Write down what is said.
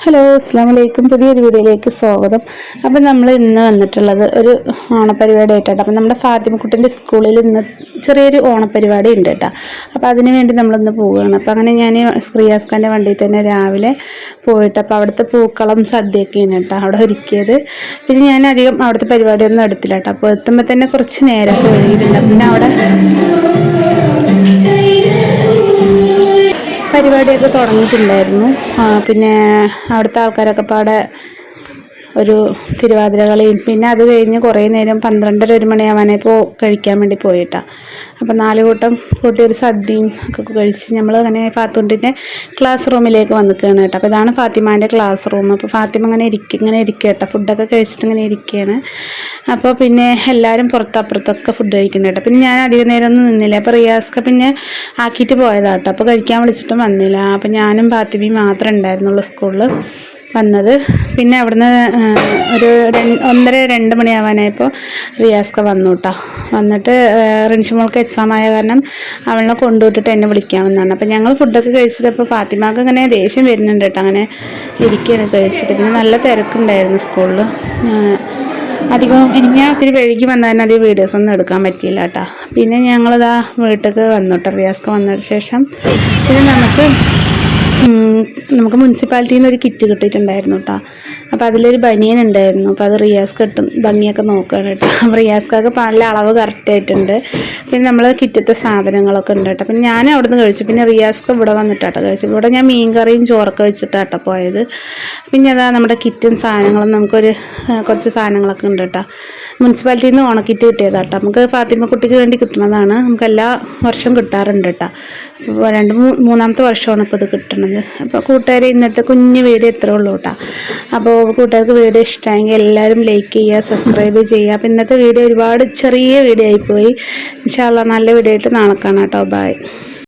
Hello അസ്സാം വലൈക്കും. പുതിയൊരു വീഡിയോയിലേക്ക് സ്വാഗതം. അപ്പം നമ്മൾ ഇന്ന് വന്നിട്ടുള്ളത് ഒരു ഓണപ്പരിപാടി ആയിട്ടാണ്. അപ്പം നമ്മുടെ ഫാത്തിമക്കുട്ടിൻ്റെ സ്കൂളിൽ ഇന്ന് ചെറിയൊരു ഓണപ്പരിപാടി ഉണ്ട് കേട്ടോ. അപ്പോൾ അതിന് വേണ്ടി നമ്മളിന്ന് പോവുകയാണ്. അപ്പോൾ അങ്ങനെ ഞാൻ റിയാസ്ഖാൻ്റെ വണ്ടിയിൽ തന്നെ രാവിലെ പോയിട്ട് അപ്പോൾ അവിടുത്തെ പൂക്കളം സദ്യയൊക്കെയാണ് കേട്ടോ അവിടെ ഒരുക്കിയത്. പിന്നെ ഞാൻ അധികം അവിടുത്തെ പരിപാടിയൊന്നും എടുത്തില്ല കേട്ടോ. അപ്പോൾ എത്തുമ്പോൾ തന്നെ കുറച്ച് നേരമൊക്കെ വൈകിയിട്ടുണ്ട്. പിന്നെ അവിടെ പരിപാടിയൊക്കെ തുടങ്ങിയിട്ടുണ്ടായിരുന്നു. പിന്നെ അവിടുത്തെ ആൾക്കാരൊക്കെ പാടെ ഒരു തിരുവാതിര കളിയും പിന്നെ അത് കഴിഞ്ഞ് കുറേ നേരം 12:30 മണിയാവാനായപ്പോൾ കഴിക്കാൻ വേണ്ടി പോയിട്ടാണ്. അപ്പോൾ 4 കൂട്ടം കൂട്ടി ഒരു സദ്യയും ഒക്കെ കഴിച്ച് നമ്മൾ അങ്ങനെ ഫാത്തുണ്ടിൻ്റെ ക്ലാസ് റൂമിലേക്ക് വന്നിക്കുകയാണ് കേട്ടോ. അപ്പോൾ ഇതാണ് ഫാത്തിമാൻ്റെ ക്ലാസ് റൂം. അപ്പോൾ ഫാത്തിമ ഇങ്ങനെ ഇരിക്കുക കേട്ടോ. ഫുഡൊക്കെ കഴിച്ചിട്ട് ഇങ്ങനെ ഇരിക്കുകയാണ്. അപ്പോൾ പിന്നെ എല്ലാവരും പുറത്തപ്പുറത്തൊക്കെ ഫുഡ് കഴിക്കുന്നുണ്ട് കേട്ടോ. പിന്നെ ഞാൻ അധികം നേരം ഒന്നും നിന്നില്ല. അപ്പോൾ റിയാസ്ക്ക് പിന്നെ ആക്കിയിട്ട് പോയതാണ് കേട്ടോ. അപ്പോൾ കഴിക്കാൻ വിളിച്ചിട്ടും വന്നില്ല. അപ്പോൾ ഞാനും ഫാത്തിമയും മാത്രമേ ഉണ്ടായിരുന്നുള്ളൂ സ്കൂളിൽ വന്നത്. പിന്നെ അവിടുന്ന് ഒരു 1:30-2 മണിയാവാനായപ്പോൾ റിയാസ്ക വന്നു കേട്ടോ. വന്നിട്ട് റിൻഷിമോൾക്ക് എക്സാം ആയ കാരണം അവളെ കൊണ്ടുവിട്ടിട്ട് എന്നെ വിളിക്കാമെന്നാണ്. അപ്പോൾ ഞങ്ങൾ ഫുഡൊക്കെ കഴിച്ചിട്ട് ഇപ്പോൾ ഫാത്തിമാക്ക് അങ്ങനെ ദേഷ്യം വരുന്നുണ്ട് കേട്ടോ. അങ്ങനെ ഇരിക്കുകയാണ് കഴിച്ചിട്ട്. പിന്നെ നല്ല തിരക്കുണ്ടായിരുന്നു സ്കൂളിൽ. അധികം ഞാൻ ഒത്തിരി വൈകി വന്നതിന് അധികം വീഡിയോസൊന്നും എടുക്കാൻ പറ്റിയില്ല കേട്ടോ. പിന്നെ ഞങ്ങളിതാ വീട്ടിലേക്ക് വന്നു കേട്ടോ. റിയാസ്ക വന്നതിന് ശേഷം പിന്നെ നമുക്ക് മുനിസിപ്പാലിറ്റിയിൽ നിന്ന് ഒരു കിറ്റ് കിട്ടിയിട്ടുണ്ടായിരുന്നു കേട്ടോ. അപ്പോൾ അതിലൊരു ബനിയൻ ഉണ്ടായിരുന്നു. അപ്പോൾ അത് റിയാസ്ക്ക് ഇട്ടും ഭംഗിയൊക്കെ നോക്കുകയാണ് കേട്ടോ. അപ്പോൾ റിയാസ്ക്കൊക്കെ നല്ല അളവ് കറക്റ്റായിട്ടുണ്ട്. പിന്നെ നമ്മൾ കിറ്റത്തെ സാധനങ്ങളൊക്കെ ഉണ്ട് കേട്ടോ. പിന്നെ ഞാൻ അവിടെ നിന്ന് കഴിച്ചു. പിന്നെ റിയാസ്ക്ക് ഇവിടെ വന്നിട്ടാട്ടോ കഴിച്ചു. ഇവിടെ ഞാൻ മീൻ കറിയും ചോറൊക്കെ വെച്ചിട്ടാട്ടോ പോയത്. പിന്നെ അതാ നമ്മുടെ കിറ്റും സാധനങ്ങളും നമുക്കൊരു കുറച്ച് സാധനങ്ങളൊക്കെ ഉണ്ട് കേട്ടോ. മുനിസിപ്പാലിറ്റിയിൽ നിന്ന് ഓണക്കിറ്റ് കിട്ടിയതാട്ടോ. നമുക്ക് ഫാത്തിമ കുട്ടിക്ക് വേണ്ടി കിട്ടുന്നതാണ്. നമുക്ക് എല്ലാ വർഷവും കിട്ടാറുണ്ട് കേട്ടോ. അപ്പോൾ മൂന്നാമത്തെ വർഷമാണ് ഇപ്പോൾ ഇത് കിട്ടുന്നത്. അപ്പോൾ കൂട്ടുകാരെ ഇന്നത്തെ കുഞ്ഞു വീഡിയോ ഇത്രേ ഉള്ളൂ കേട്ടോ. അപ്പോൾ കൂട്ടുകാർക്ക് വീഡിയോ ഇഷ്ടമായെങ്കിൽ എല്ലാവരും ലൈക്ക് ചെയ്യുക, സബ്സ്ക്രൈബ് ചെയ്യുക. അപ്പോൾ ഇന്നത്തെ വീഡിയോ ഒരുപാട് ചെറിയ വീഡിയോ ആയിപ്പോയി. ഇൻഷാ അല്ലാഹ് നല്ല വീഡിയോ ആയിട്ട് നാളെ കാണാം കേട്ടോ. ബൈ.